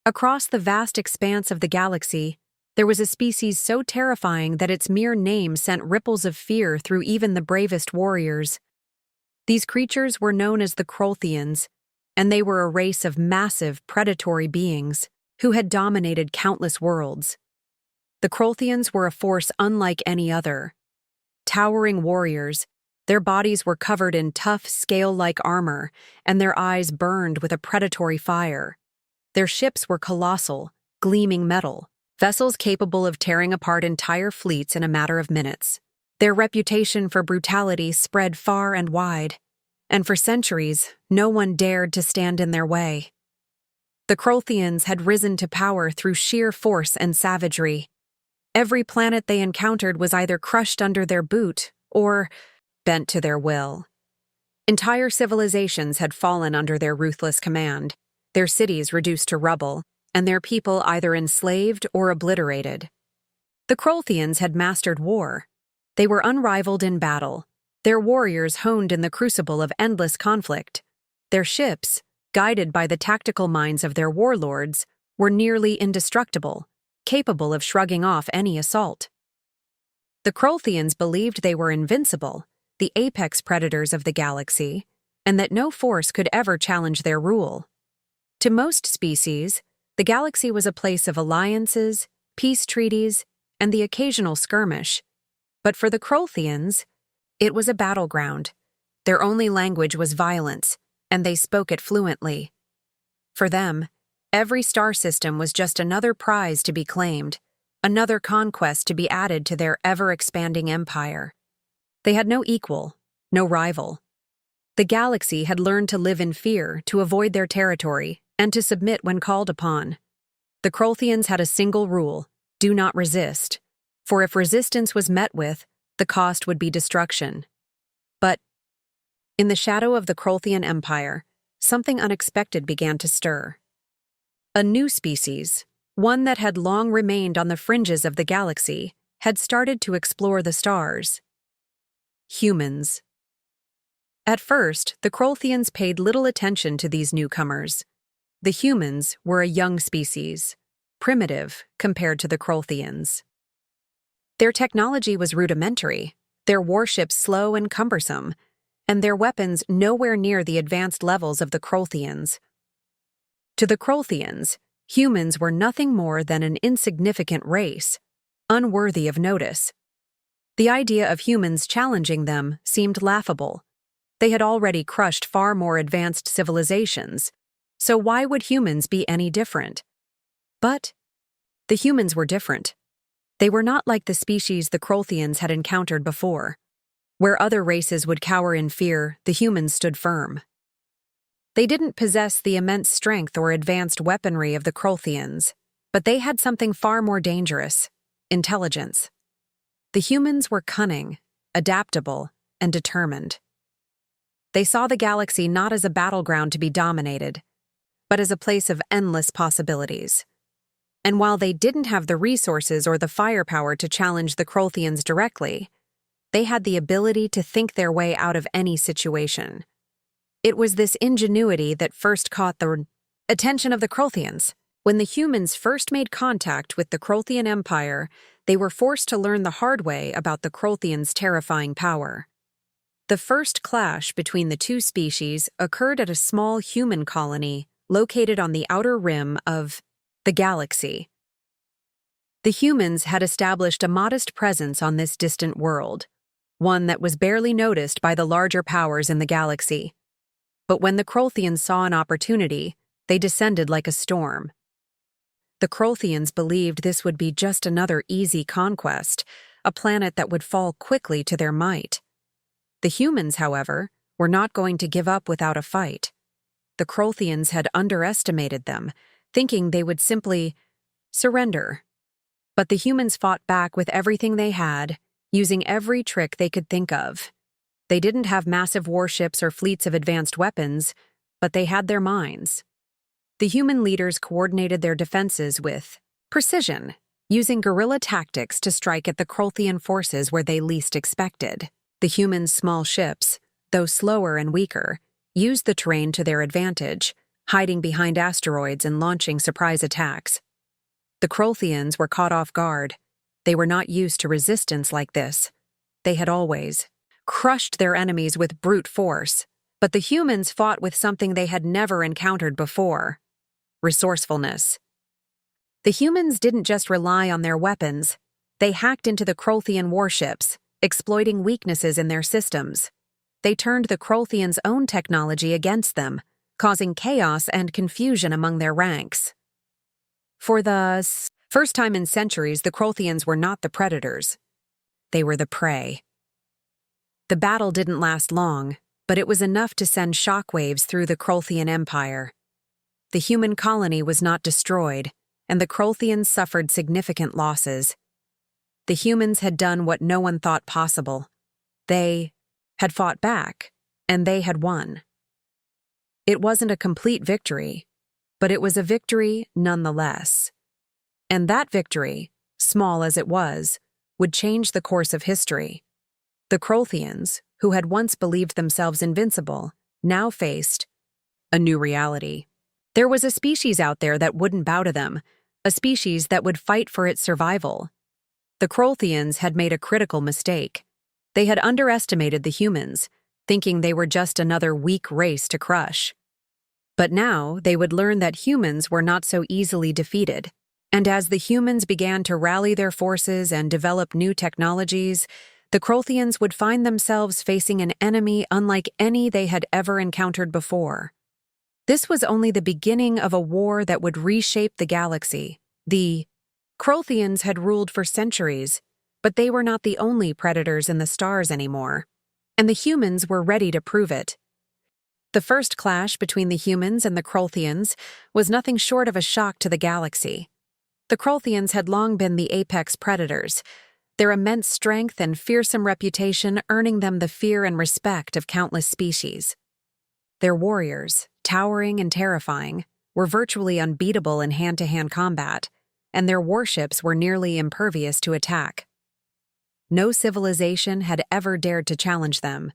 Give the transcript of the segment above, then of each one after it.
Across the vast expanse of the galaxy, there was a species so terrifying that its mere name sent ripples of fear through even the bravest warriors. These creatures were known as the Krolthians, and they were a race of massive, predatory beings who had dominated countless worlds. The Krolthians were a force unlike any other. Towering warriors, their bodies were covered in tough, scale-like armor, and their eyes burned with a predatory fire. Their ships were colossal, gleaming metal, vessels capable of tearing apart entire fleets in a matter of minutes. Their reputation for brutality spread far and wide, and for centuries, no one dared to stand in their way. The Krolthians had risen to power through sheer force and savagery. Every planet they encountered was either crushed under their boot or bent to their will. Entire civilizations had fallen under their ruthless command, their cities reduced to rubble, and their people either enslaved or obliterated. The Krolthians had mastered war. They were unrivaled in battle, their warriors honed in the crucible of endless conflict. Their ships, guided by the tactical minds of their warlords, were nearly indestructible, capable of shrugging off any assault. The Krolthians believed they were invincible, the apex predators of the galaxy, and that no force could ever challenge their rule. To most species, the galaxy was a place of alliances, peace treaties, and the occasional skirmish. But for the Krolthians, it was a battleground. Their only language was violence, and they spoke it fluently. For them, every star system was just another prize to be claimed, another conquest to be added to their ever-expanding empire. They had no equal, no rival. The galaxy had learned to live in fear, to avoid their territory, and to submit when called upon. The Krolthians had a single rule: do not resist, for if resistance was met with, the cost would be destruction. But in the shadow of the Krolthian Empire, something unexpected began to stir. A new species, one that had long remained on the fringes of the galaxy, had started to explore the stars. Humans. At first, the Krolthians paid little attention to these newcomers. The humans were a young species, primitive compared to the Krolthians. Their technology was rudimentary, their warships slow and cumbersome, and their weapons nowhere near the advanced levels of the Krolthians. To the Krolthians, humans were nothing more than an insignificant race, unworthy of notice. The idea of humans challenging them seemed laughable. They had already crushed far more advanced civilizations, so why would humans be any different? But the humans were different. They were not like the species the Krolthians had encountered before. Where other races would cower in fear, the humans stood firm. They didn't possess the immense strength or advanced weaponry of the Krolthians, but they had something far more dangerous: intelligence. The humans were cunning, adaptable, and determined. They saw the galaxy not as a battleground to be dominated, but as a place of endless possibilities. And while they didn't have the resources or the firepower to challenge the Krolthians directly, they had the ability to think their way out of any situation. It was this ingenuity that first caught the attention of the Krolthians. When the humans first made contact with the Krolthian Empire, they were forced to learn the hard way about the Krolthians' terrifying power. The first clash between the two species occurred at a small human colony located on the outer rim of the galaxy. The humans had established a modest presence on this distant world, one that was barely noticed by the larger powers in the galaxy. But when the Krolthians saw an opportunity, they descended like a storm. The Krolthians believed this would be just another easy conquest, a planet that would fall quickly to their might. The humans, however, were not going to give up without a fight. The Krolthians had underestimated them, thinking they would simply surrender. But the humans fought back with everything they had, using every trick they could think of. They didn't have massive warships or fleets of advanced weapons, but they had their minds. The human leaders coordinated their defenses with precision, using guerrilla tactics to strike at the Krolthian forces where they least expected. The humans' small ships, though slower and weaker, used the terrain to their advantage, hiding behind asteroids and launching surprise attacks. The Krolthians were caught off guard. They were not used to resistance like this. They had always crushed their enemies with brute force, but the humans fought with something they had never encountered before: resourcefulness. The humans didn't just rely on their weapons. They hacked into the Krolthian warships, exploiting weaknesses in their systems. They turned the Krolthians' own technology against them, causing chaos and confusion among their ranks. For the first time in centuries, the Krolthians were not the predators. They were the prey. The battle didn't last long, but it was enough to send shockwaves through the Krolthian Empire. The human colony was not destroyed, and the Krolthians suffered significant losses. The humans had done what no one thought possible. They had fought back, and they had won. It wasn't a complete victory, but it was a victory nonetheless. And that victory, small as it was, would change the course of history. The Krolthians, who had once believed themselves invincible, now faced a new reality. There was a species out there that wouldn't bow to them, a species that would fight for its survival. The Krolthians had made a critical mistake. They had underestimated the humans, thinking they were just another weak race to crush. But now they would learn that humans were not so easily defeated. And as the humans began to rally their forces and develop new technologies, the Krolthians would find themselves facing an enemy unlike any they had ever encountered before. This was only the beginning of a war that would reshape the galaxy. The Krolthians had ruled for centuries, but they were not the only predators in the stars anymore, and the humans were ready to prove it. The first clash between the humans and the Krolthians was nothing short of a shock to the galaxy. The Krolthians had long been the apex predators, their immense strength and fearsome reputation earning them the fear and respect of countless species. Their warriors, towering and terrifying, were virtually unbeatable in hand-to-hand combat, and their warships were nearly impervious to attack. No civilization had ever dared to challenge them,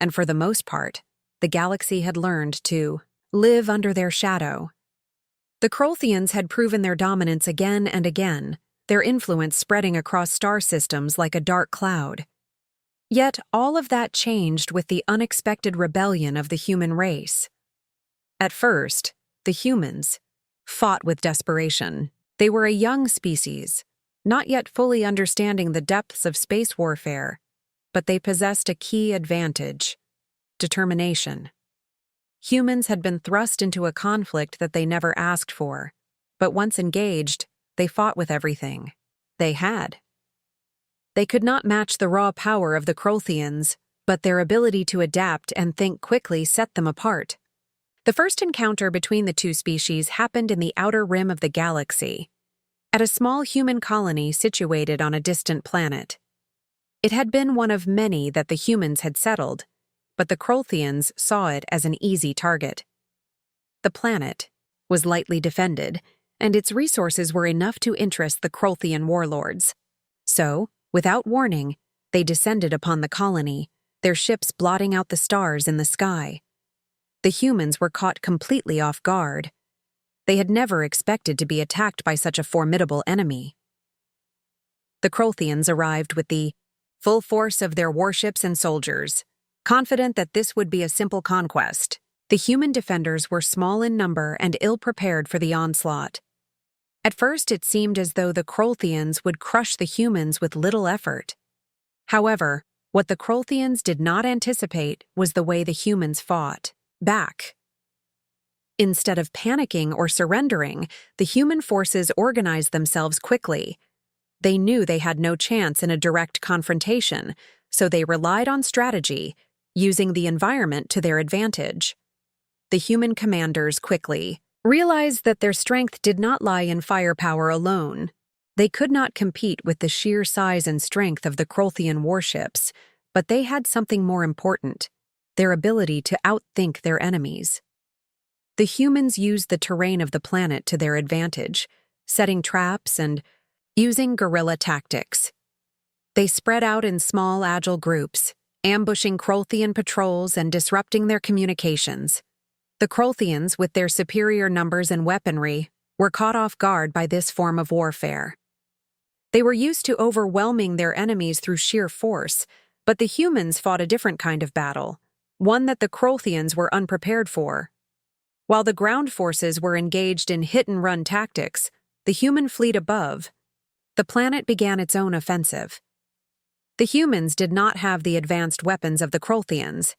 and for the most part, the galaxy had learned to live under their shadow. The Krolthians had proven their dominance again and again, their influence spreading across star systems like a dark cloud. Yet all of that changed with the unexpected rebellion of the human race. At first, the humans fought with desperation. They were a young species, not yet fully understanding the depths of space warfare, but they possessed a key advantage: determination. Humans had been thrust into a conflict that they never asked for, but once engaged, they fought with everything they had. They could not match the raw power of the Krolthians, but their ability to adapt and think quickly set them apart. The first encounter between the two species happened in the outer rim of the galaxy, at a small human colony situated on a distant planet. It had been one of many that the humans had settled, but the Krolthians saw it as an easy target. The planet was lightly defended, and its resources were enough to interest the Krolthian warlords. So, without warning, they descended upon the colony, their ships blotting out the stars in the sky. The humans were caught completely off guard. They had never expected to be attacked by such a formidable enemy. The Krolthians arrived with the full force of their warships and soldiers, confident that this would be a simple conquest. The human defenders were small in number and ill-prepared for the onslaught. At first, it seemed as though the Krolthians would crush the humans with little effort. However, what the Krolthians did not anticipate was the way the humans fought back. Instead of panicking or surrendering, the human forces organized themselves quickly. They knew they had no chance in a direct confrontation, so they relied on strategy, using the environment to their advantage. The human commanders quickly realized that their strength did not lie in firepower alone. They could not compete with the sheer size and strength of the Krolthian warships, but they had something more important: their ability to outthink their enemies. The humans used the terrain of the planet to their advantage, setting traps and using guerrilla tactics. They spread out in small, agile groups, ambushing Krolthian patrols and disrupting their communications. The Krolthians, with their superior numbers and weaponry, were caught off guard by this form of warfare. They were used to overwhelming their enemies through sheer force, but the humans fought a different kind of battle, one that the Krolthians were unprepared for. While the ground forces were engaged in hit-and-run tactics, the human fleet above, the planet began its own offensive. The humans did not have the advanced weapons of the Krolthians,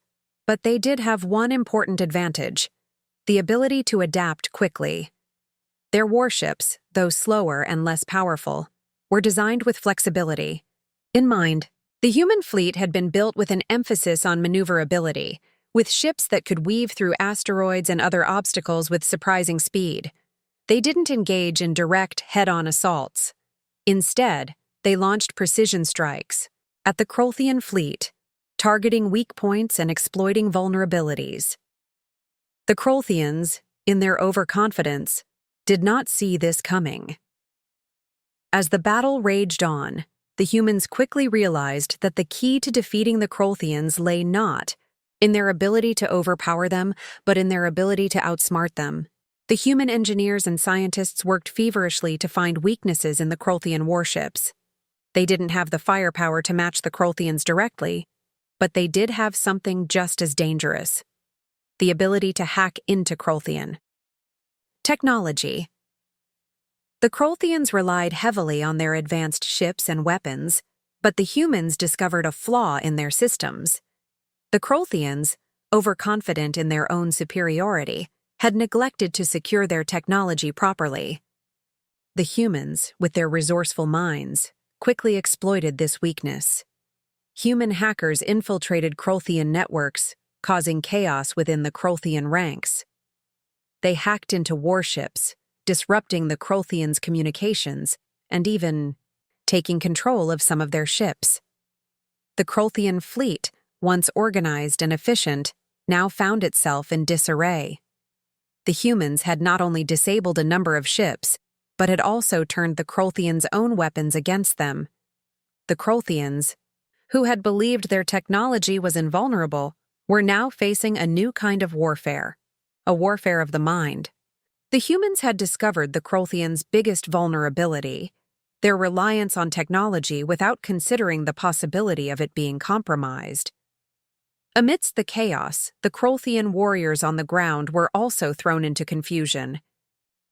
but they did have one important advantage: the ability to adapt quickly. Their warships, though slower and less powerful, were designed with flexibility in mind. The human fleet had been built with an emphasis on maneuverability, with ships that could weave through asteroids and other obstacles with surprising speed. They didn't engage in direct, head-on assaults. Instead, they launched precision strikes at the Krolthian fleet, targeting weak points and exploiting vulnerabilities. The Krolthians, in their overconfidence, did not see this coming. As the battle raged on, the humans quickly realized that the key to defeating the Krolthians lay not in their ability to overpower them, but in their ability to outsmart them. The human engineers and scientists worked feverishly to find weaknesses in the Krolthian warships. They didn't have the firepower to match the Krolthians directly, but they did have something just as dangerous: the ability to hack into Krolthian technology. The Krolthians relied heavily on their advanced ships and weapons, but the humans discovered a flaw in their systems. The Krolthians, overconfident in their own superiority, had neglected to secure their technology properly. The humans, with their resourceful minds, quickly exploited this weakness. Human hackers infiltrated Krolthian networks, causing chaos within the Krolthian ranks. They hacked into warships, disrupting the Krolthians' communications, and even taking control of some of their ships. The Krolthian fleet, once organized and efficient, now found itself in disarray. The humans had not only disabled a number of ships, but had also turned the Krolthians' own weapons against them. The Krolthians, who had believed their technology was invulnerable, were now facing a new kind of warfare, a warfare of the mind. The humans had discovered the Krolthians' biggest vulnerability: their reliance on technology without considering the possibility of it being compromised. Amidst the chaos, the Krolthian warriors on the ground were also thrown into confusion.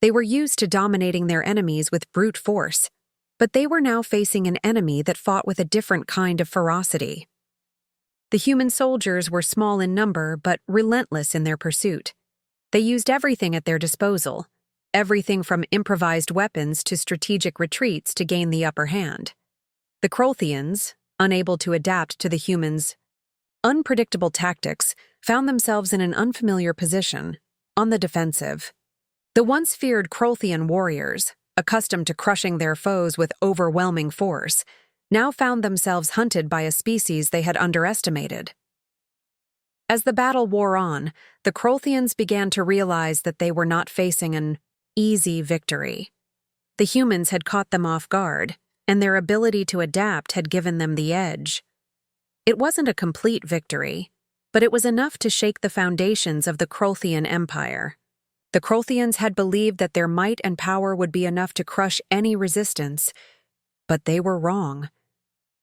They were used to dominating their enemies with brute force, but they were now facing an enemy that fought with a different kind of ferocity. The human soldiers were small in number but relentless in their pursuit. They used everything at their disposal, everything from improvised weapons to strategic retreats to gain the upper hand. The Krolthians, unable to adapt to the humans' unpredictable tactics, found themselves in an unfamiliar position, on the defensive. The once feared Krolthian warriors, accustomed to crushing their foes with overwhelming force, now found themselves hunted by a species they had underestimated. As the battle wore on, the Krolthians began to realize that they were not facing an easy victory. The humans had caught them off guard, and their ability to adapt had given them the edge. It wasn't a complete victory, but it was enough to shake the foundations of the Krolthian Empire. The Krolthians had believed that their might and power would be enough to crush any resistance, but they were wrong.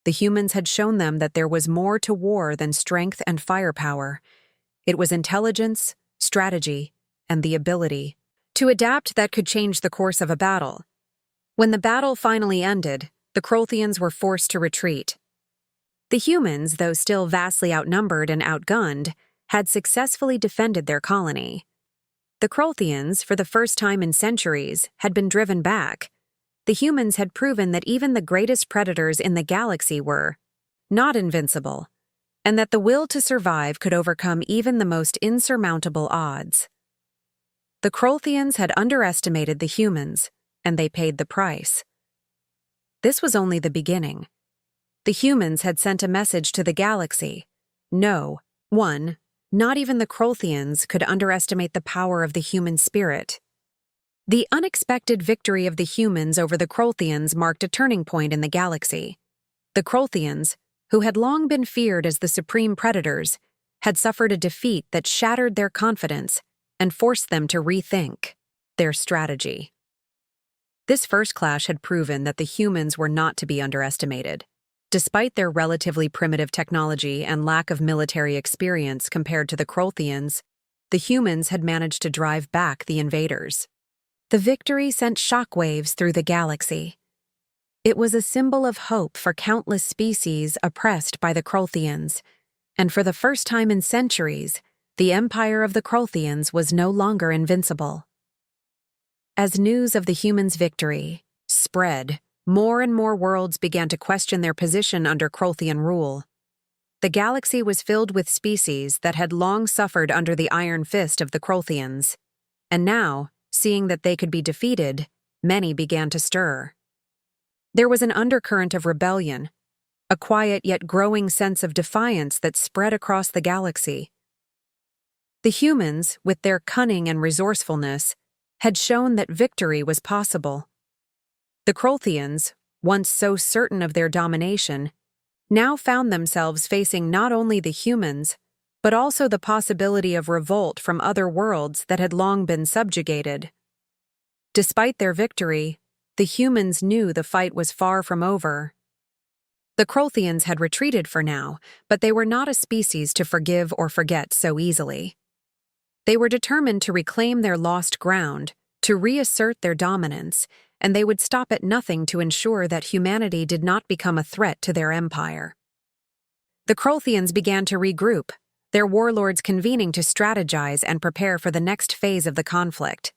The humans had shown them that there was more to war than strength and firepower. It was intelligence, strategy, and the ability to adapt that could change the course of a battle. When the battle finally ended, the Krolthians were forced to retreat. The humans, though still vastly outnumbered and outgunned, had successfully defended their colony. The Krolthians, for the first time in centuries, had been driven back. The humans had proven that even the greatest predators in the galaxy were not invincible, and that the will to survive could overcome even the most insurmountable odds. The Krolthians had underestimated the humans, and they paid the price. This was only the beginning. The humans had sent a message to the galaxy. No, not even the Krolthians could underestimate the power of the human spirit. The unexpected victory of the humans over the Krolthians marked a turning point in the galaxy. The Krolthians, who had long been feared as the supreme predators, had suffered a defeat that shattered their confidence and forced them to rethink their strategy. This first clash had proven that the humans were not to be underestimated. Despite their relatively primitive technology and lack of military experience compared to the Krolthians, the humans had managed to drive back the invaders. The victory sent shockwaves through the galaxy. It was a symbol of hope for countless species oppressed by the Krolthians, and for the first time in centuries, the empire of the Krolthians was no longer invincible. As news of the humans' victory spread, more and more worlds began to question their position under Krolthian rule. The galaxy was filled with species that had long suffered under the iron fist of the Krolthians, and now, seeing that they could be defeated, many began to stir. There was an undercurrent of rebellion, a quiet yet growing sense of defiance that spread across the galaxy. The humans, with their cunning and resourcefulness, had shown that victory was possible. The Krolthians, once so certain of their domination, now found themselves facing not only the humans, but also the possibility of revolt from other worlds that had long been subjugated. Despite their victory, the humans knew the fight was far from over. The Krolthians had retreated for now, but they were not a species to forgive or forget so easily. They were determined to reclaim their lost ground, to reassert their dominance, and they would stop at nothing to ensure that humanity did not become a threat to their empire. The Krolthians began to regroup, their warlords convening to strategize and prepare for the next phase of the conflict.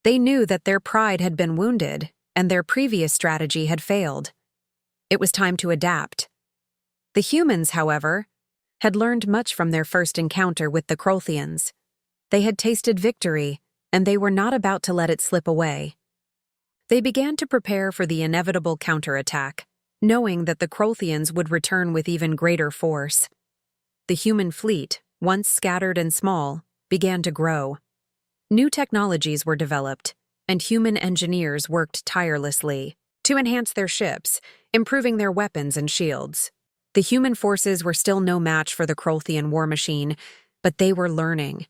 They knew that their pride had been wounded, and their previous strategy had failed. It was time to adapt. The humans, however, had learned much from their first encounter with the Krolthians. They had tasted victory, and they were not about to let it slip away. They began to prepare for the inevitable counterattack, knowing that the Krolthians would return with even greater force. The human fleet, once scattered and small, began to grow. New technologies were developed, and human engineers worked tirelessly to enhance their ships, improving their weapons and shields. The human forces were still no match for the Krolthian war machine, but they were learning.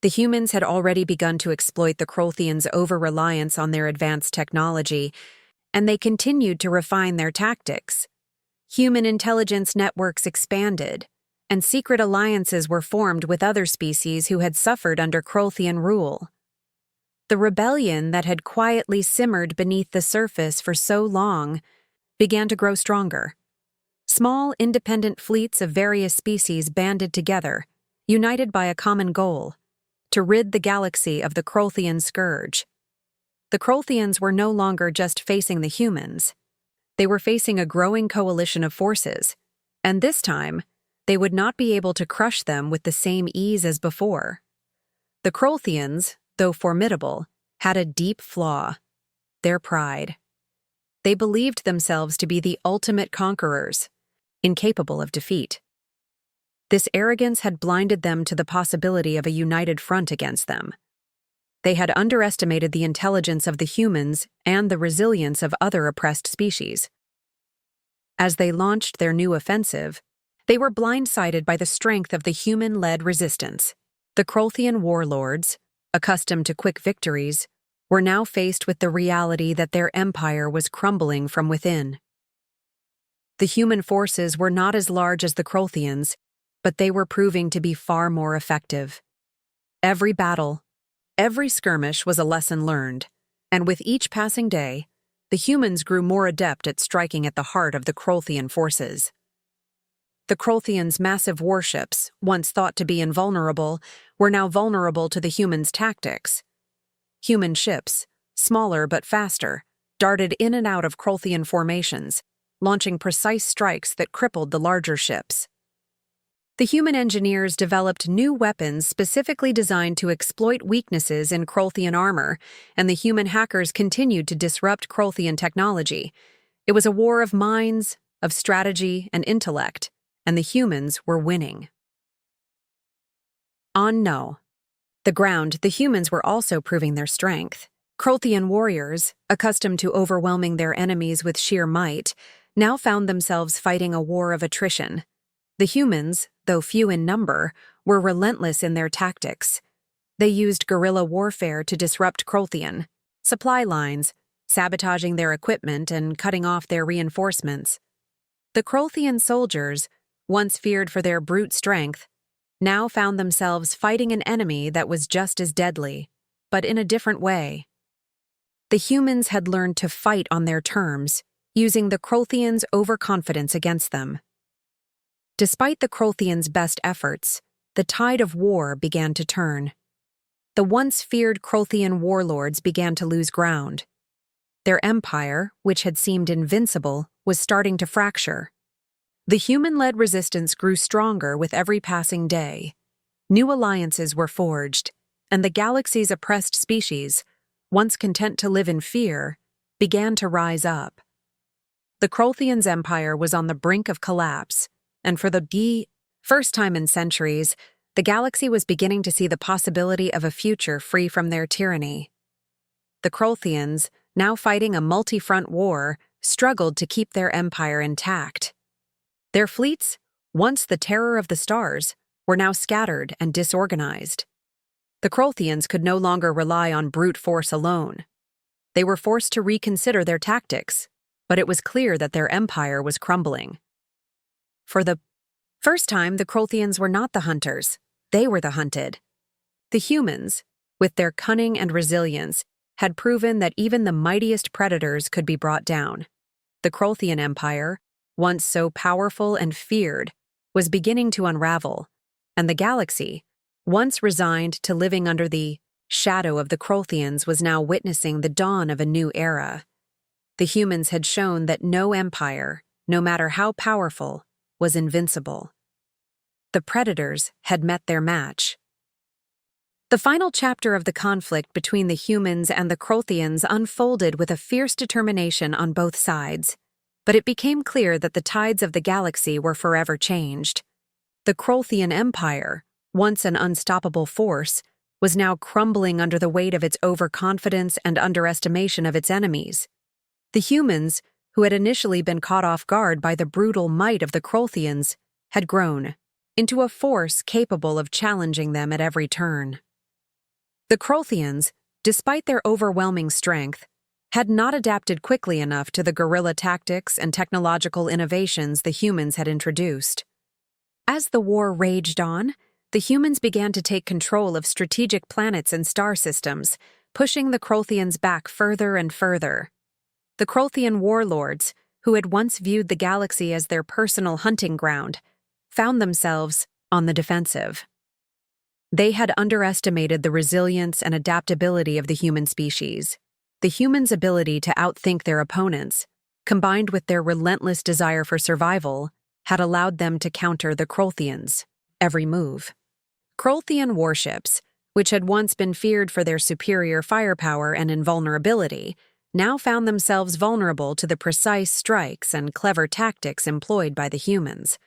The humans had already begun to exploit the Krolthians' over-reliance on their advanced technology, and they continued to refine their tactics. Human intelligence networks expanded, and secret alliances were formed with other species who had suffered under Krolthian rule. The rebellion that had quietly simmered beneath the surface for so long began to grow stronger. Small, independent fleets of various species banded together, united by a common goal: to rid the galaxy of the Krolthian scourge. The Krolthians were no longer just facing the humans. They were facing a growing coalition of forces, and this time, they would not be able to crush them with the same ease as before. The Krolthians, though formidable, had a deep flaw: their pride. They believed themselves to be the ultimate conquerors, incapable of defeat. This arrogance had blinded them to the possibility of a united front against them. They had underestimated the intelligence of the humans and the resilience of other oppressed species. As they launched their new offensive, they were blindsided by the strength of the human-led resistance. The Krolthian warlords, accustomed to quick victories, were now faced with the reality that their empire was crumbling from within. The human forces were not as large as the Krolthians, but they were proving to be far more effective. Every battle, every skirmish was a lesson learned, and with each passing day, the humans grew more adept at striking at the heart of the Krolthian forces. The Krolthians' massive warships, once thought to be invulnerable, were now vulnerable to the humans' tactics. Human ships, smaller but faster, darted in and out of Krolthian formations, launching precise strikes that crippled the larger ships. The human engineers developed new weapons specifically designed to exploit weaknesses in Krolthian armor, and the human hackers continued to disrupt Krolthian technology. It was a war of minds, of strategy, and intellect, and the humans were winning. On the ground, the humans were also proving their strength. Krolthian warriors, accustomed to overwhelming their enemies with sheer might, now found themselves fighting a war of attrition. The humans, though few in number, were relentless in their tactics. They used guerrilla warfare to disrupt Krolthian supply lines, sabotaging their equipment and cutting off their reinforcements. The Krolthian soldiers, once feared for their brute strength, now found themselves fighting an enemy that was just as deadly, but in a different way. The humans had learned to fight on their terms, using the Krolthians' overconfidence against them. Despite the Krolthians' best efforts, the tide of war began to turn. The once feared Krolthian warlords began to lose ground. Their empire, which had seemed invincible, was starting to fracture. The human-led resistance grew stronger with every passing day. New alliances were forged, and the galaxy's oppressed species, once content to live in fear, began to rise up. The Krolthians' empire was on the brink of collapse, and for the first time in centuries, the galaxy was beginning to see the possibility of a future free from their tyranny. The Krolthians, now fighting a multi-front war, struggled to keep their empire intact. Their fleets, once the terror of the stars, were now scattered and disorganized. The Krolthians could no longer rely on brute force alone. They were forced to reconsider their tactics, but it was clear that their empire was crumbling. For the first time, the Krolthians were not the hunters, they were the hunted. The humans, with their cunning and resilience, had proven that even the mightiest predators could be brought down. The Krolthian Empire, once so powerful and feared, was beginning to unravel, and the galaxy, once resigned to living under the shadow of the Krolthians, was now witnessing the dawn of a new era. The humans had shown that no empire, no matter how powerful, was invincible. The predators had met their match. The final chapter of the conflict between the humans and the Krolthians unfolded with a fierce determination on both sides, but it became clear that the tides of the galaxy were forever changed. The Krolthian Empire, once an unstoppable force, was now crumbling under the weight of its overconfidence and underestimation of its enemies. The humans, who had initially been caught off guard by the brutal might of the Krolthians, had grown into a force capable of challenging them at every turn. The Krolthians, despite their overwhelming strength, had not adapted quickly enough to the guerrilla tactics and technological innovations the humans had introduced. As the war raged on, the humans began to take control of strategic planets and star systems, pushing the Krolthians back further and further. The Krolthian warlords, who had once viewed the galaxy as their personal hunting ground, found themselves on the defensive. They had underestimated the resilience and adaptability of the human species. The humans' ability to outthink their opponents, combined with their relentless desire for survival, had allowed them to counter the Krolthians' every move. Krolthian warships, which had once been feared for their superior firepower and invulnerability, now found themselves vulnerable to the precise strikes and clever tactics employed by the humans.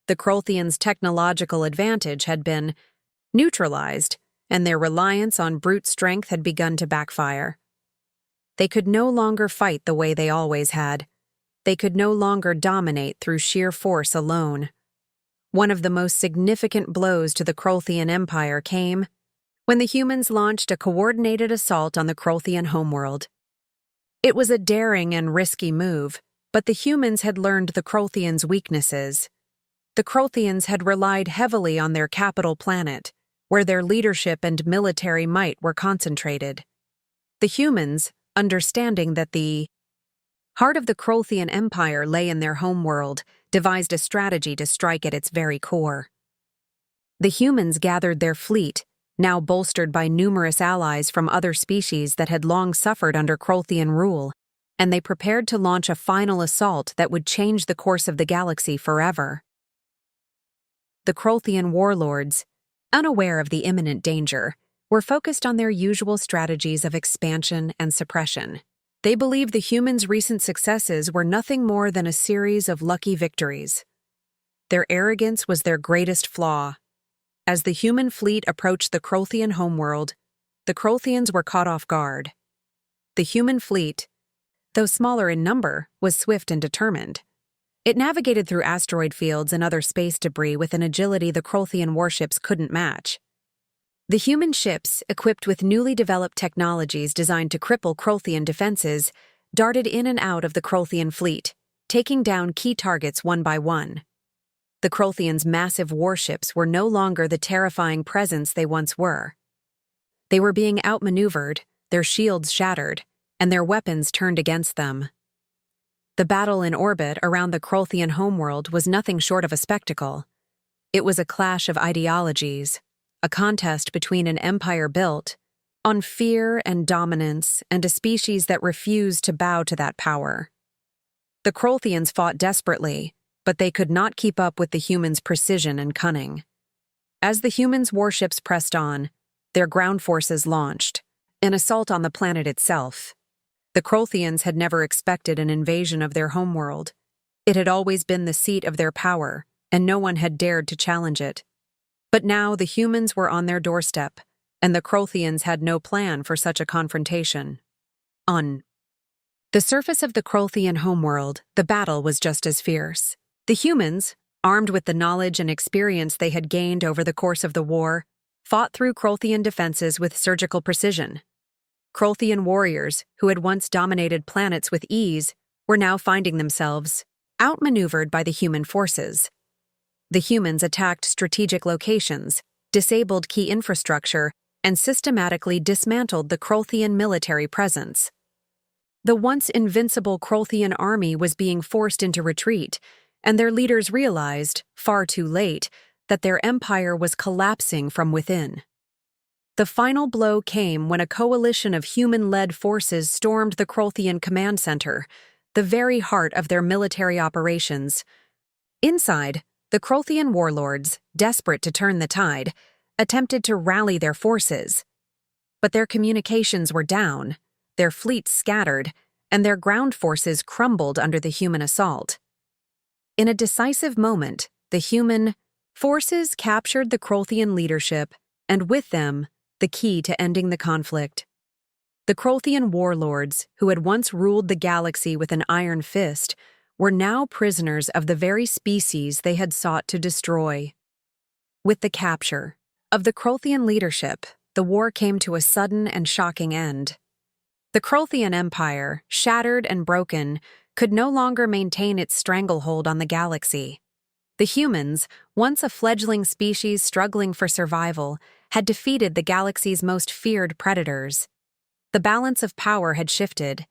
The Krolthians' technological advantage had been neutralized, and their reliance on brute strength had begun to backfire. They could no longer fight the way they always had. They could no longer dominate through sheer force alone. One of the most significant blows to the Krolthian Empire came when the humans launched a coordinated assault on the Krolthian homeworld. It was a daring and risky move, but the humans had learned the Krolthians' weaknesses. The Krolthians had relied heavily on their capital planet, where their leadership and military might were concentrated. The humans, understanding that the heart of the Krolthian Empire lay in their homeworld, devised a strategy to strike at its very core. The humans gathered their fleet, now bolstered by numerous allies from other species that had long suffered under Krolthian rule, and they prepared to launch a final assault that would change the course of the galaxy forever. The Krolthian warlords, unaware of the imminent danger, were focused on their usual strategies of expansion and suppression. They believed the humans' recent successes were nothing more than a series of lucky victories. Their arrogance was their greatest flaw. As the human fleet approached the Krolthian homeworld, the Krolthians were caught off guard. The human fleet, though smaller in number, was swift and determined. It navigated through asteroid fields and other space debris with an agility the Krolthian warships couldn't match. The human ships, equipped with newly developed technologies designed to cripple Krolthian defenses, darted in and out of the Krolthian fleet, taking down key targets one by one. The Krolthians' massive warships were no longer the terrifying presence they once were. They were being outmaneuvered, their shields shattered, and their weapons turned against them. The battle in orbit around the Krolthian homeworld was nothing short of a spectacle. It was a clash of ideologies, a contest between an empire built on fear and dominance and a species that refused to bow to that power. The Krolthians fought desperately, but they could not keep up with the humans' precision and cunning. As the humans' warships pressed on, their ground forces launched an assault on the planet itself. The Krolthians had never expected an invasion of their homeworld. It had always been the seat of their power, and no one had dared to challenge it. But now the humans were on their doorstep, and the Krolthians had no plan for such a confrontation. On the surface of the Krolthian homeworld, the battle was just as fierce. The humans, armed with the knowledge and experience they had gained over the course of the war, fought through Krolthian defenses with surgical precision. Krolthian warriors, who had once dominated planets with ease, were now finding themselves outmaneuvered by the human forces. The humans attacked strategic locations, disabled key infrastructure, and systematically dismantled the Krolthian military presence. The once invincible Krolthian army was being forced into retreat, and their leaders realized, far too late, that their empire was collapsing from within. The final blow came when a coalition of human-led forces stormed the Krolthian command center, the very heart of their military operations. Inside, the Krolthian warlords, desperate to turn the tide, attempted to rally their forces. But their communications were down, their fleets scattered, and their ground forces crumbled under the human assault. In a decisive moment, the human forces captured the Krolthian leadership, and with them, the key to ending the conflict. The Krolthian warlords, who had once ruled the galaxy with an iron fist, were now prisoners of the very species they had sought to destroy. With the capture of the Krolthian leadership, the war came to a sudden and shocking end. The Krolthian Empire, shattered and broken, could no longer maintain its stranglehold on the galaxy. The humans, once a fledgling species struggling for survival, had defeated the galaxy's most feared predators. The balance of power had shifted.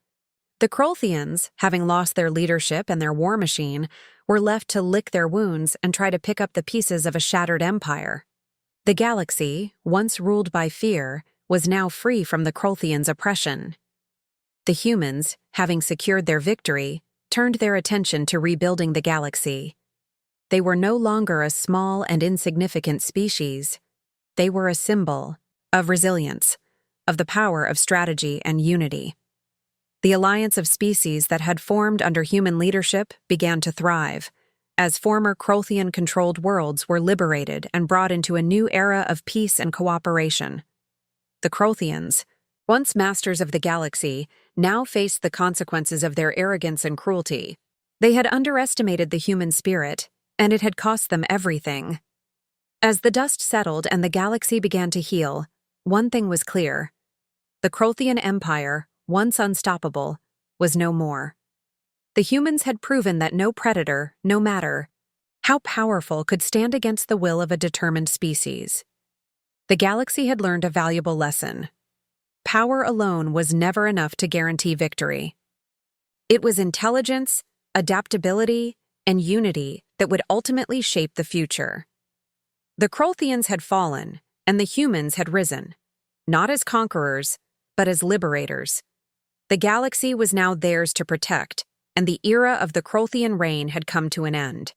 The Krolthians, having lost their leadership and their war machine, were left to lick their wounds and try to pick up the pieces of a shattered empire. The galaxy, once ruled by fear, was now free from the Krolthians' oppression. The humans, having secured their victory, turned their attention to rebuilding the galaxy. They were no longer a small and insignificant species. They were a symbol of resilience, of the power of strategy and unity. The alliance of species that had formed under human leadership began to thrive, as former Krolthian-controlled worlds were liberated and brought into a new era of peace and cooperation. The Krolthians, once masters of the galaxy, now faced the consequences of their arrogance and cruelty. They had underestimated the human spirit, and it had cost them everything. As the dust settled and the galaxy began to heal, one thing was clear. The Krolthian Empire, once unstoppable, was no more. The humans had proven that no predator, no matter how powerful, could stand against the will of a determined species. The galaxy had learned a valuable lesson. Power alone was never enough to guarantee victory. It was intelligence, adaptability, and unity that would ultimately shape the future. The Krolthians had fallen, and the humans had risen, not as conquerors, but as liberators. The galaxy was now theirs to protect, and the era of the Krolthian reign had come to an end.